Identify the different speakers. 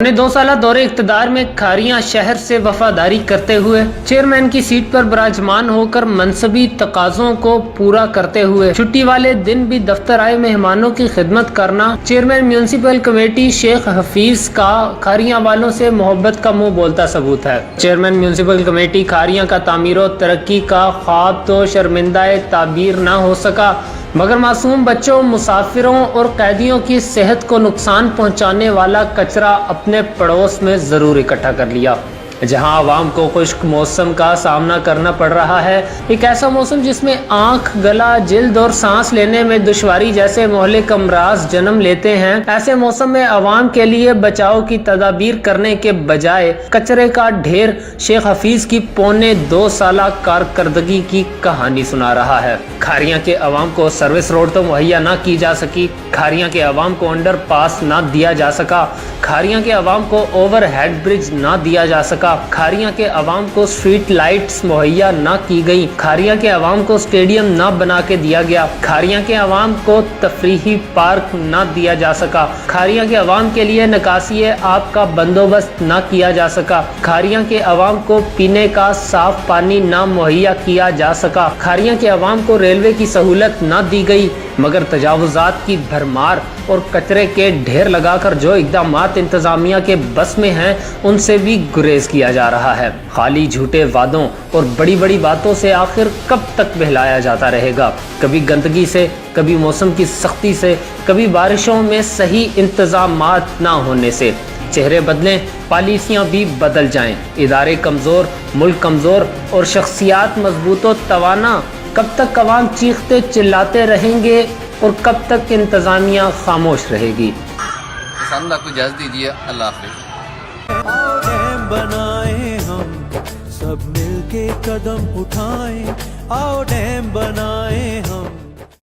Speaker 1: अपने 2 साल दौरे इक़्तिदार में खारियां शहर से वफादारी करते हुए चेयरमैन की सीट पर विराजमान होकर मनसबी तकाज़ों को पूरा करते हुए छुट्टी वाले दिन भी दफ्तर आए मेहमानों की खिदमत करना chairman municipal committee Sheikh Hafeez का खारियां वालों से मोहब्बत का मुंह बोलता सबूत है। चेयरमैन म्यूनसिपल कमेटी खारियां का तामीर और तरक्की का ख्वाब तो शर्मिंदाए ताबीर न हो सका, मगर मासूम बच्चों, मुसाफिरों और कैदियों की सेहत को नुकसान पहुंचाने वाला कचरा अपने पड़ोस में ज़रूर इकट्ठा कर लिया। जहां आवाम को खुश्क मौसम का सामना करना पड़ रहा है, एक ऐसा मौसम जिसमें आंख, गला, जिल्द और सांस लेने में दुश्वारी जैसे मोहलिक अमराज जन्म लेते हैं, ऐसे मौसम में आवाम के लिए बचाव की तदाबीर करने के बजाय कचरे का ढेर शेख हफीज की पौने 2 साल कारकर्दगी की कहानी सुना रहा है। खारियां के अवाम को सर्विस रोड तो मुहैया ना की जा सकी, खारियां के अवाम को अंडर पास ना दिया जा सका, खारियां के अवाम को ओवर हेड ब्रिज ना दिया जा सका, खारियां के अवाम को स्ट्रीट लाइट्स मुहैया ना की गई, खारियां के अवाम को स्टेडियम ना बना के दिया गया, खारियां के अवाम को तफरीही पार्क ना दिया जा सका, खारियां के अवाम के लिए निकासी आब का बंदोबस्त ना किया जा सका, खारियां के अवाम को पीने का साफ पानी ना मुहैया किया जा सका, खारियां के अवाम को रेलवे की सहूलत ना दी गई, मगर तजावुजात की भरमार और कचरे के ढेर लगाकर जो इक़दामात इंतज़ामिया के बस में हैं, उनसे भी गुरेज किया जा रहा है। खाली झूठे वादों और बड़ी बड़ी बातों से आखिर कब तक बहलाया जाता रहेगा? कभी गंदगी से, कभी मौसम की सख्ती से, कभी बारिशों में सही इंतज़ामात ना होने से। चेहरे बदलें, पॉलिसियाँ भी बदल जाएं, इदारे कमज़ोर, मुल्क कमज़ोर और शख्सियात मजबूत व तवाना। कब तक अवाम चीखते चिल्लाते रहेंगे और कब तक इंतज़ामिया खामोश रहेगी?
Speaker 2: किसान को इजाज़त दीजिए, अल्लाह हाफ़िज़।
Speaker 3: डैम बनाए हम सब मिलके कदम उठाएं, आओ डैम बनाए।